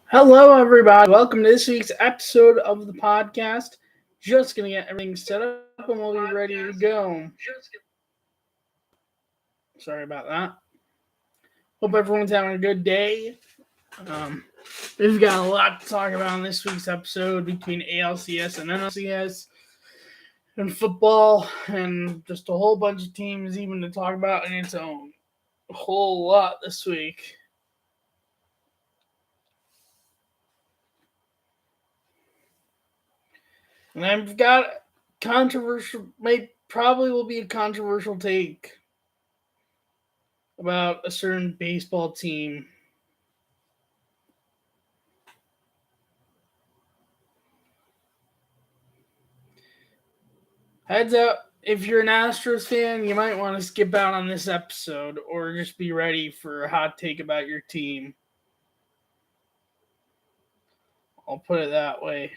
Hello, everybody. Welcome to this week's episode of the podcast. Just going to get everything set up and we'll be ready to go. Sorry about that. Hope everyone's having a good day. We've got a lot to talk about in this week's episode between ALCS and NLCS and football and just a whole bunch of teams even to talk about in its own. A whole lot this week. And I've got probably will be a controversial take about a certain baseball team. Heads up, if you're an Astros fan, you might want to skip out on this episode or just be ready for a hot take about your team. I'll put it that way.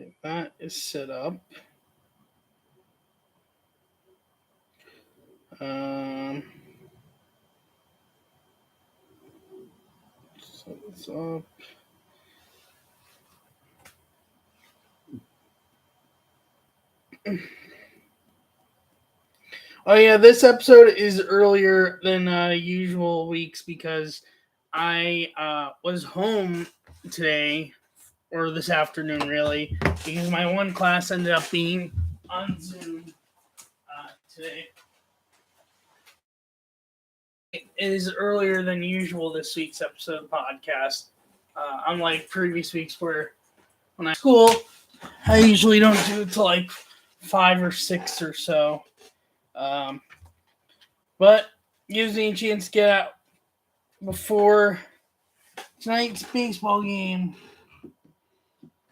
Okay, that is set up. Set this up. Oh yeah, this episode is earlier than usual weeks because I was home today, or this afternoon really, because my one class ended up being on Zoom today. It is earlier than usual this week's episode podcast. Unlike previous weeks where when I school, I usually don't do it till like 5 or 6 or so. But gives me a chance to get out before tonight's baseball game.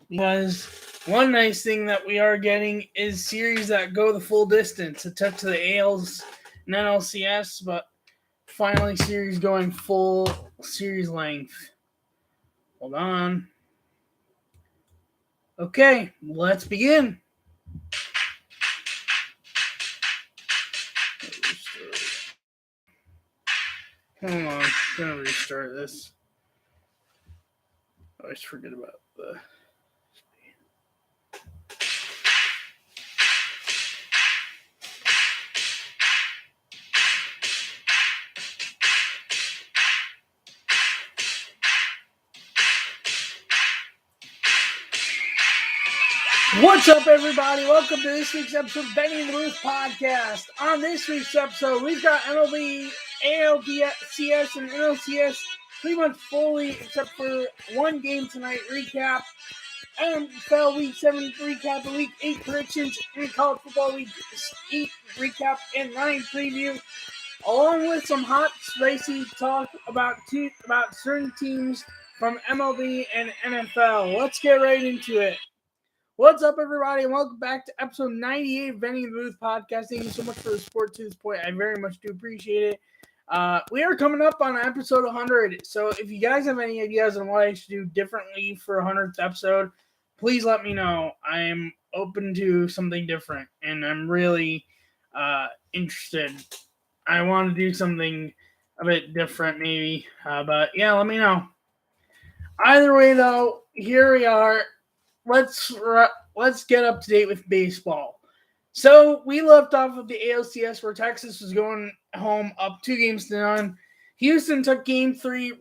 Because one nice thing that we are getting is series that go the full distance. It took to the ALs and NLCS, but finally series going full series length. Hold on. Okay, let's begin. Hold on, I'm gonna restart this. I always forget about the. What's up, everybody? Welcome to this week's episode of Benny and the Booth podcast. On this week's episode, we've got MLB, ALCS, and NLCS pretty much fully, except for one game tonight recap, NFL Week 7 recap, and Week 8 predictions, and College Football Week 8 recap and 9 preview, along with some hot, spicy talk about certain teams from MLB and NFL. Let's get right into it. What's up, everybody, and welcome back to episode 98 of Benny and the Booth podcast. Thank you so much for the support to this point. I very much do appreciate it. We are coming up on episode 100, so if you guys have any ideas on what I should do differently for 100th episode, please let me know. I am open to something different, and I'm really interested. I want to do something a bit different, maybe, but yeah, let me know. Either way, though, here we are. Let's get up to date with baseball. So we left off with the ALCS where Texas was going home up 2-0. Houston took Game 3,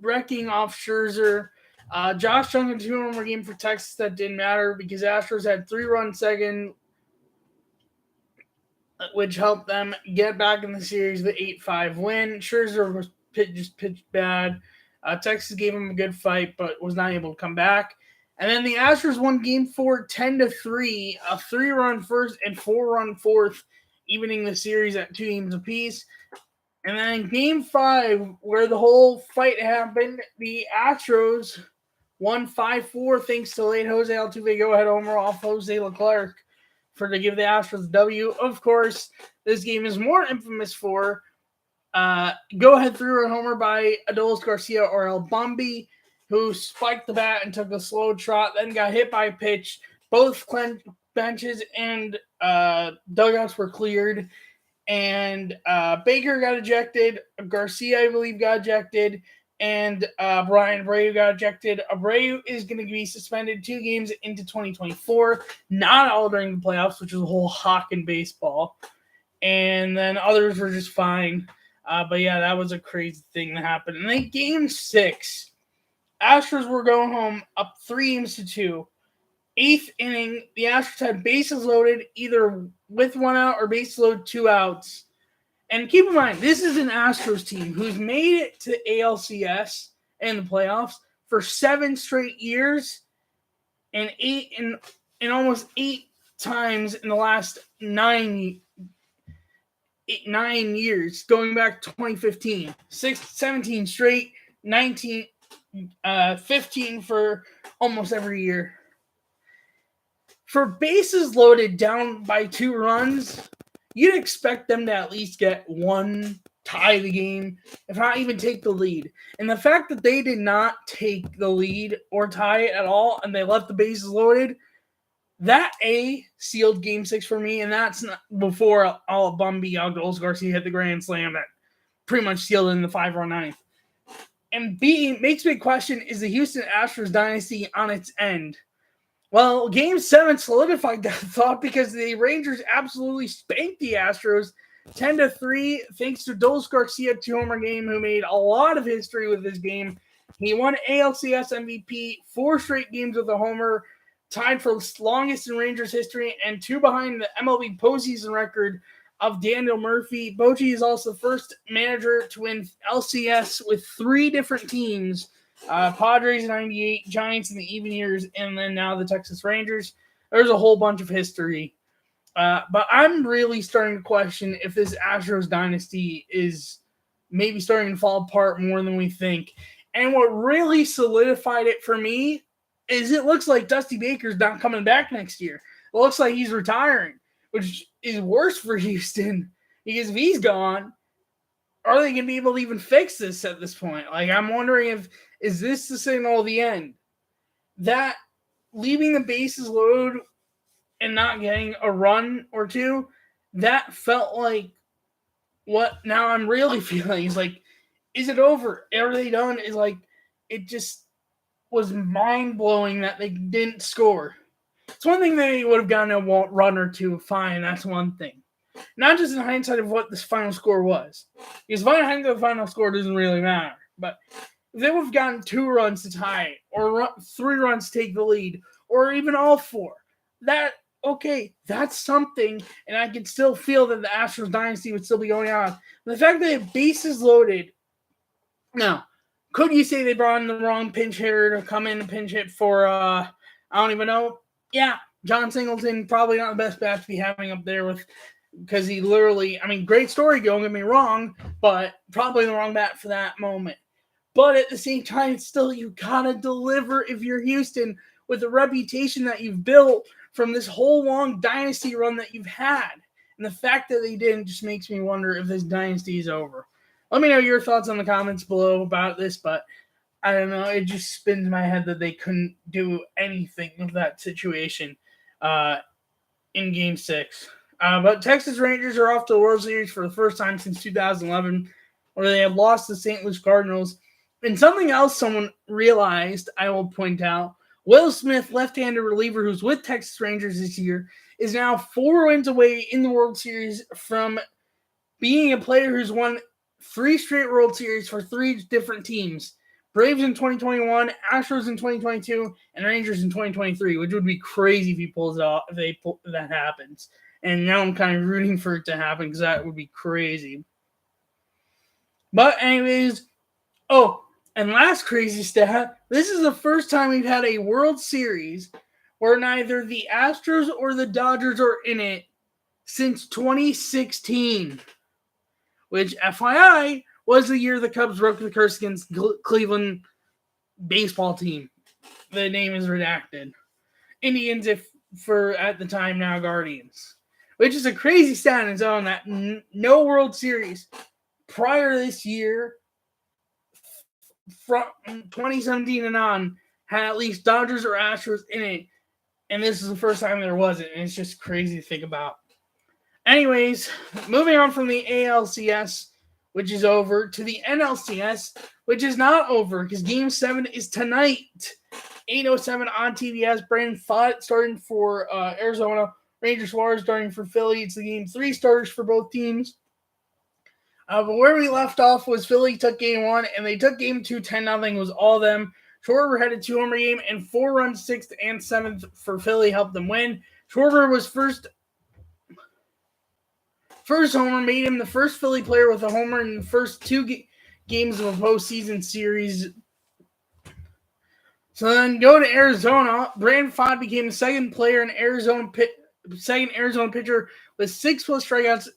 wrecking off Scherzer. Josh Jung had a 2-homer game for Texas that didn't matter because Astros had 3-run second, which helped them get back in the series with 8-5 win. Scherzer was just pitched bad. Texas gave him a good fight, but was not able to come back. And then the Astros won Game 4 10-3, a 3-run first and 4-run fourth, evening the series at 2 games apiece. And then Game 5, where the whole fight happened, the Astros won 5-4 thanks to late Jose Altuve go-ahead homer off Jose Leclerc to give the Astros a W. Of course, this game is more infamous for go-ahead 3-run homer by Adolis Garcia or El Bombi, who spiked the bat and took a slow trot, then got hit by a pitch. Both benches and dugouts were cleared, and Baker got ejected. Garcia, I believe, got ejected. And Brian Abreu got ejected. Abreu is going to be suspended 2 games into 2024, not all during the playoffs, which is a whole hawk in baseball. And then others were just fine. But yeah, that was a crazy thing that happened. And then game 6, Astros were going home up 3-2. 8th inning, the Astros had bases loaded, either with 1 out or bases loaded 2 outs. And keep in mind, this is an Astros team who's made it to ALCS and the playoffs for 7 straight years, and almost 8 times in the last 9 years, going back to 2015. 17 straight, 19, 15 for almost every year. For bases loaded down by 2 runs, you'd expect them to at least get 1, tie the game, if not even take the lead. And the fact that they did not take the lead or tie it at all, and they left the bases loaded, that sealed game 6 for me, and that's not before all Bumby Algols Garcia hit the grand slam that pretty much sealed in the 5-run ninth. And B makes me question, is the Houston Astros dynasty on its end? Well, Game 7 solidified that thought because the Rangers absolutely spanked the Astros 10-3 thanks to Dos Garcia 2-homer game, who made a lot of history with this game. He won ALCS MVP, 4 straight games with a homer, tied for the longest in Rangers history, and 2 behind the MLB postseason record of Daniel Murphy. Bochy is also the first manager to win LCS with 3 different teams. Padres in 98, Giants in the even years, and then now the Texas Rangers. There's a whole bunch of history. But I'm really starting to question if this Astros dynasty is maybe starting to fall apart more than we think. And what really solidified it for me is it looks like Dusty Baker's not coming back next year. It looks like he's retiring, which is worse for Houston because if he's gone, are they going to be able to even fix this at this point? Like, I'm wondering is this the signal of the end? That leaving the bases loaded and not getting a run or 2, that felt like what now I'm really feeling is like, is it over? Are they done? Is like, it just was mind-blowing that they didn't score. It's one thing they would have gotten a run or 2, fine, that's one thing. Not just in hindsight of what this final score was. Because the final score doesn't really matter. But if they would have gotten 2 runs to tie it, or 3 runs to take the lead, or even all 4, that's something, and I could still feel that the Astros dynasty would still be going on. The fact that they have bases loaded, now, could you say they brought in the wrong pinch hitter to come in and pinch hit for, I don't even know. Yeah, John Singleton, probably not the best bat to be having up there with, because he literally, great story, don't get me wrong, but probably the wrong bat for that moment. But at the same time, still, you gotta deliver if you're Houston with the reputation that you've built from this whole long dynasty run that you've had. And the fact that they didn't just makes me wonder if this dynasty is over. Let me know your thoughts in the comments below about this, but I don't know. It just spins my head that they couldn't do anything with that situation in Game 6. But Texas Rangers are off to the World Series for the first time since 2011, where they have lost the St. Louis Cardinals. And something else someone realized, I will point out, Will Smith, left-handed reliever who's with Texas Rangers this year, is now 4 wins away in the World Series from being a player who's won 3 straight World Series for 3 different teams. Braves in 2021, Astros in 2022, and Rangers in 2023, which would be crazy if he pulls it off, if that happens. And now I'm kind of rooting for it to happen because that would be crazy. But anyways, and last crazy stat, this is the first time we've had a World Series where neither the Astros or the Dodgers are in it since 2016, which, FYI, was the year the Cubs broke the curse against Cleveland baseball team. The name is redacted. Indians, for at the time now Guardians, which is a crazy stat in its own that no World Series prior to this year from 2017 and on had at least Dodgers or Astros in it, and this is the first time there wasn't, and it's just crazy to think about. Anyways, moving on from the ALCS, which is over, to the NLCS, which is not over because Game 7 is tonight. 8:07 on TBS. Brandon Pfaadt starting for Arizona. Ranger Suarez starting for Philly. It's the Game 3 starters for both teams. But where we left off was Philly took Game 1, and they took Game 2 10-0. It was all them. Schwarber had a 2-homer game, and 4 runs, 6th and 7th for Philly helped them win. Schwarber was first homer, made him the first Philly player with a homer in the first 2 games of a postseason series. So then go to Arizona. Brandon Pfaadt became the second Arizona pitcher with 6+ strikeouts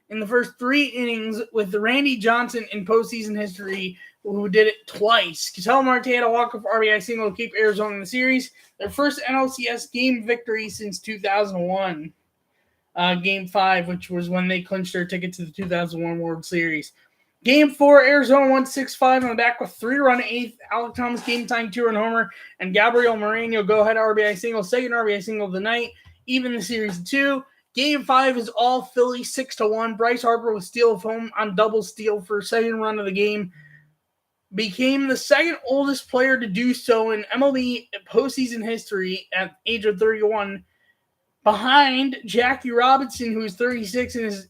in the first 3 innings, with Randy Johnson in postseason history, who did it twice. Ketel Marte had a walk-off RBI single to keep Arizona in the series. Their first NLCS game victory since 2001. Game 5, which was when they clinched their ticket to the 2001 World Series. Game 4, Arizona won 6-5 on the back with 3-run 8th. Alec Thomas game-time 2-run homer, and Gabriel Moreno go-ahead RBI single, second RBI single of the night, even the series 2. Game 5 is all Philly 6-1. Bryce Harper with steal of home on double steal for second run of the game. Became the second oldest player to do so in MLB postseason history at the age of 31. Behind Jackie Robinson, who is 36 and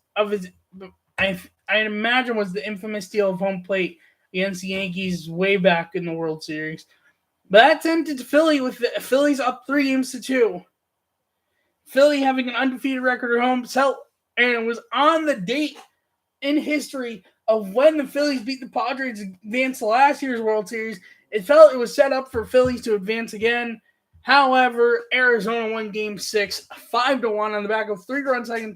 I imagine was the infamous steal of home plate against the Yankees way back in the World Series. But that sent it to Philly with the Phillies up 3-2. Philly having an undefeated record at home, and it was on the date in history of when the Phillies beat the Padres to advance last year's World Series. It felt it was set up for Phillies to advance again. However, Arizona won Game 6, 5-1 on the back of 3-run sending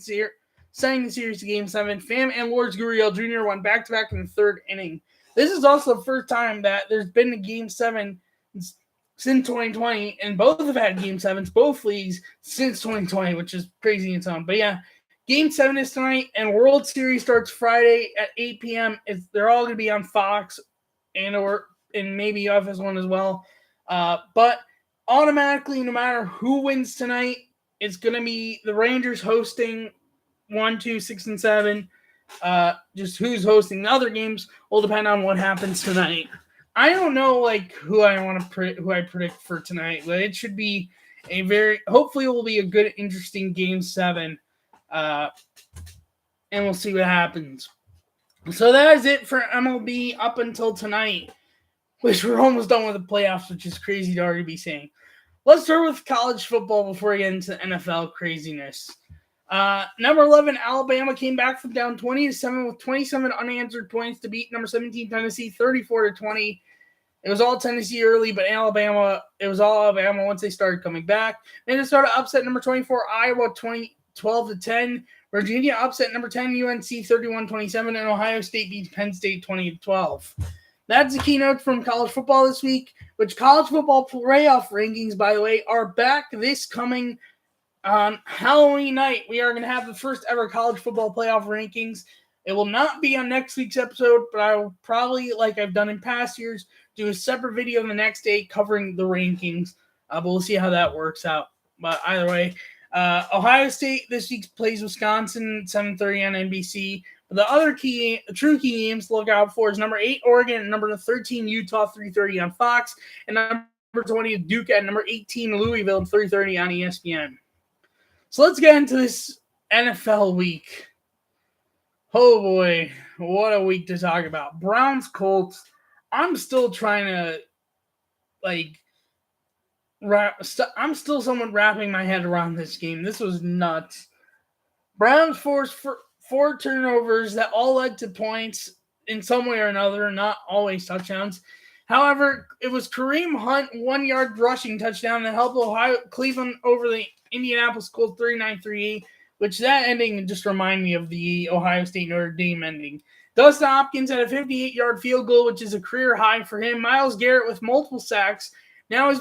the series to Game 7. Pham and Lourdes Gurriel Jr. won back-to-back in the 3rd inning. This is also the first time that there's been a Game 7 since 2020, and both have had Game 7s, both leagues, since 2020, which is crazy in its own. But yeah, Game 7 is tonight, and World Series starts Friday at 8 p.m. They're all going to be on Fox and maybe FS1 as well. But automatically, no matter who wins tonight, it's going to be the Rangers hosting 1, 2, 6, and 7. Just who's hosting the other games will depend on what happens tonight. I don't know who I predict for tonight, but it should be hopefully it will be a good, interesting Game 7. And we'll see what happens. So that is it for MLB up until tonight, which we're almost done with the playoffs, which is crazy to already be saying. Let's start with college football before we get into NFL craziness. Number 11, Alabama came back from down 20-7 with 27 unanswered points to beat number 17, Tennessee, 34-20. It was all Tennessee early, but it was all Alabama once they started coming back. Minnesota upset number 24, Iowa, 12-10. Virginia upset number 10, UNC, 31-27, and Ohio State beat Penn State 20-12. That's the keynote from college football this week, which college football playoff rankings, by the way, are back this coming on Halloween night. We are going to have the first ever college football playoff rankings. It will not be on next week's episode, but I will probably, like I've done in past years, do a separate video the next day covering the rankings. But we'll see how that works out. But either way, Ohio State this week plays Wisconsin 7:30 on NBC. But the other true key games to look out for is number 8, Oregon, and number 13, Utah, 3:30 on Fox, and number 20, Duke, at number 18, Louisville, 3:30 on ESPN. So let's get into this NFL week. Oh boy, what a week to talk about. Browns, Colts. I'm still trying to, I'm still somewhat wrapping my head around this game. This was nuts. Browns forced 4 turnovers that all led to points in some way or another, not always touchdowns. However, it was Kareem Hunt 1-yard rushing touchdown that helped Cleveland over the Indianapolis Colts 39-38, which that ending just reminded me of the Ohio State Notre Dame ending. Dustin Hopkins had a 58-yard field goal, which is a career high for him. Myles Garrett with multiple sacks now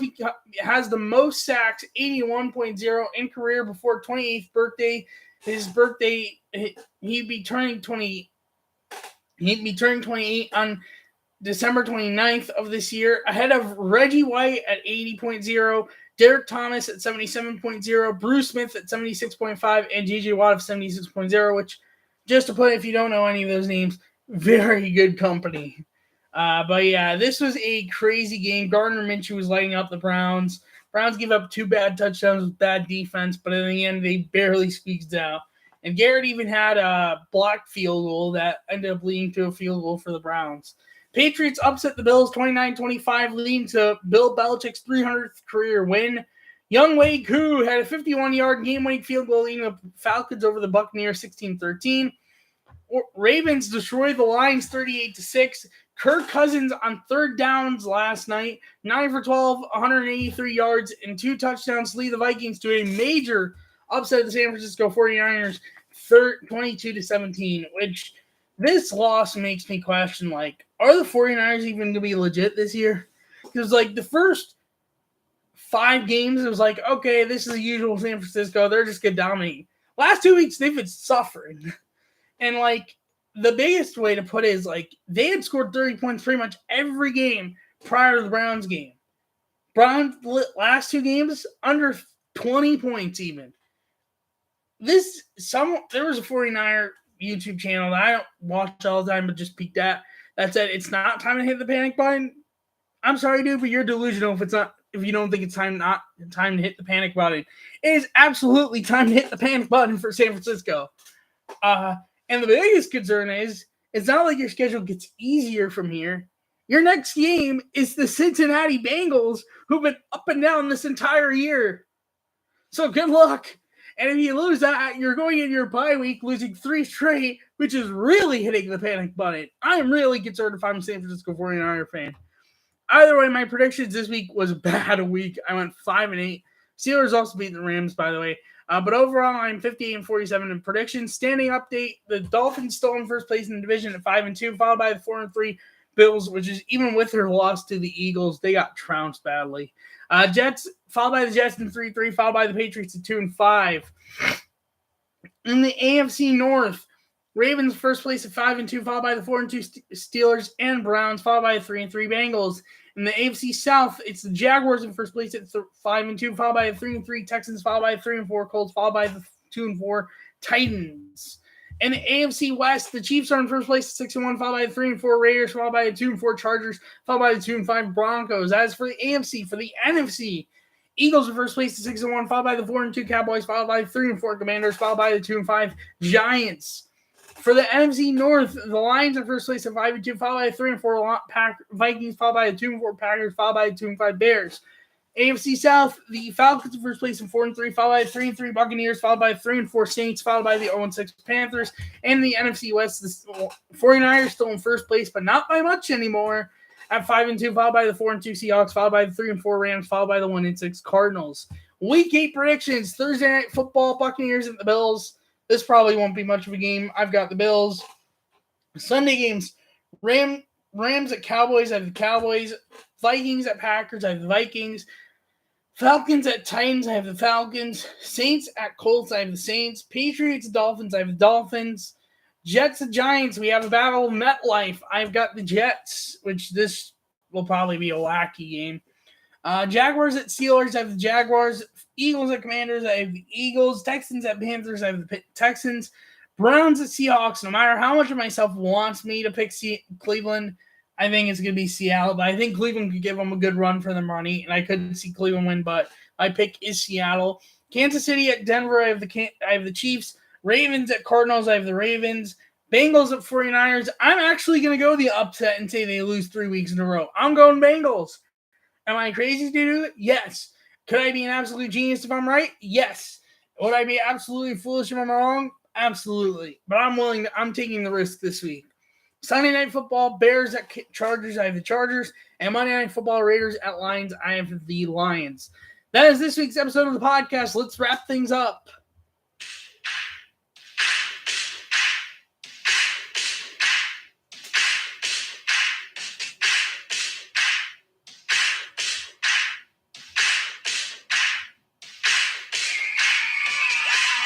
has the most sacks, 81.0 in career before 28th birthday. His birthday, he'd be turning 28 on December 29th of this year, ahead of Reggie White at 80.0, Derek Thomas at 77.0, Bruce Smith at 76.5, and J.J. Watt of 76.0, which, just to put it, if you don't know any of those names, very good company. But yeah, this was a crazy game. Gardner Minshew was lighting up the Browns. Browns gave up 2 bad touchdowns with bad defense, but in the end, they barely squeaked out. And Garrett even had a blocked field goal that ended up leading to a field goal for the Browns. Patriots upset the Bills 29-25, leading to Bill Belichick's 300th career win. Young Wei Koo had a 51-yard game-winning field goal, leading the Falcons over the Buccaneers 16-13. Ravens destroyed the Lions 38-6. Kirk Cousins on third downs last night, 9 for 12, 183 yards, and 2 touchdowns to lead the Vikings to a major upset of the San Francisco 49ers, 22-17, which this loss makes me question, like, are the 49ers even going to be legit this year? Because, like, the first 5 games, it was like, okay, this is the usual San Francisco. They're just going to dominate. Last 2 weeks, they've been suffering. And, like, the biggest way to put it is, like, they had scored 30 points pretty much every game prior to the Browns game. Browns last 2 games, under 20 points even. There was a 49er YouTube channel that I don't watch all the time, but just peeked at, that said it's not time to hit the panic button. I'm sorry, dude, but you're delusional if you don't think it's time to hit the panic button. It is absolutely time to hit the panic button for San Francisco. And the biggest concern is, it's not like your schedule gets easier from here. Your next game is the Cincinnati Bengals, who've been up and down this entire year. So good luck. And if you lose that, you're going in your bye week, losing 3 straight, which is really hitting the panic button. I'm really concerned if I'm a San Francisco 49er fan. Either way, my predictions this week was a bad week. I went 5-8. Steelers also beat the Rams, by the way. But overall, I'm 58-47 in predictions. Standing update, the Dolphins still in first place in the division at 5-2, followed by the 4-3 Bills, which is even with their loss to the Eagles, they got trounced badly. Jets, followed by the Jets in 3-3, followed by the Patriots at 2-5. In the AFC North, Ravens first place at 5-2, followed by the 4-2 Steelers and Browns, followed by the 3-3 Bengals. In the AFC South, it's the Jaguars in first place at 5-2, followed by the 3-3 Texans, followed by the 3-4 Colts, followed by the 2-4 Titans. In the AFC West, the Chiefs are in first place at 6-1, followed by the 3-4 Raiders, followed by the 2-4 Chargers, followed by the 2-5 Broncos. As for the AFC, for the NFC, Eagles in first place at 6-1, followed by the 4-2 Cowboys, followed by the 3-4 Commanders, followed by the 2-5 Giants. For the NFC North, the Lions in first place at 5-2, followed by the 3-4 Vikings, followed by the 2-4 Packers, followed by the 2-5 Bears. AFC South, the Falcons in first place at 4-3, followed by the 3-3 Buccaneers, followed by the 3-4 Saints, followed by the 0-6 Panthers. And the NFC West, the 49ers still in first place, but not by much anymore, at 5-2, followed by the 4-2 Seahawks, followed by the 3-4 Rams, followed by the 1-6 Cardinals. Week 8 predictions: Thursday Night Football, Buccaneers at the Bills. This probably won't be much of a game. I've got the Bills. Sunday games: Rams at Cowboys. I have the Cowboys. Vikings at Packers. I have the Vikings. Falcons at Titans. I have the Falcons. Saints at Colts. I have the Saints. Patriots at Dolphins. I have the Dolphins. Jets at Giants. We have a battle of MetLife. I've got the Jets, which this will probably be a wacky game. Jaguars at Steelers. I have the Jaguars. Eagles at Commanders. I have the Eagles. Texans at Panthers. I have the Texans. Browns at Seahawks. No matter how much of myself wants me to pick Cleveland, I think it's going to be Seattle. But I think Cleveland could give them a good run for their money, and I couldn't see Cleveland win, but my pick is Seattle. Kansas City at Denver. I have the Chiefs. Ravens at Cardinals. I have the Ravens. Bengals at 49ers. I'm actually going to go the upset and say they lose 3 weeks in a row. I'm going Bengals. Am I crazy to do it? Yes. Could I be an absolute genius if I'm right? Yes. Would I be absolutely foolish if I'm wrong? Absolutely. But I'm taking the risk this week. Sunday Night Football, Bears at Chargers. I have the Chargers. And Monday Night Football, Raiders at Lions. I have the Lions. That is this week's episode of the podcast. Let's wrap things up.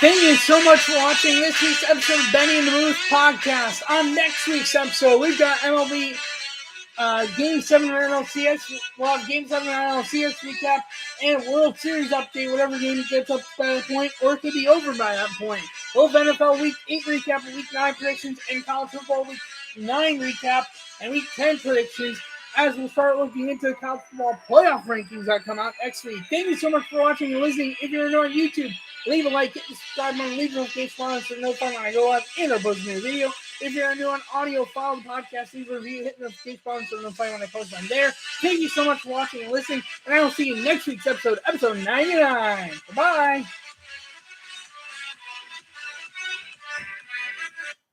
Thank you so much for watching this week's episode of Benny and the Booth podcast. On next week's episode, we've got MLB Game 7 of NLCS. We'll have Game 7 of NLCS recap and World Series update. Whatever game gets up by that point, or it could be over by that point. We'll have NFL Week 8 recap, Week 9 predictions, and College Football Week 9 recap and Week 10 predictions as we'll start looking into the college football playoff rankings that come out next week. Thank you so much for watching and listening. If you're new on YouTube, leave a like, hit the subscribe button, leave a notification on so no time when I go live and I post a new video. If you're new on audio, follow the podcast, leave a review, hit the notification button so no time when I post on there. Thank you so much for watching and listening, and I will see you next week's episode 99. Bye-bye.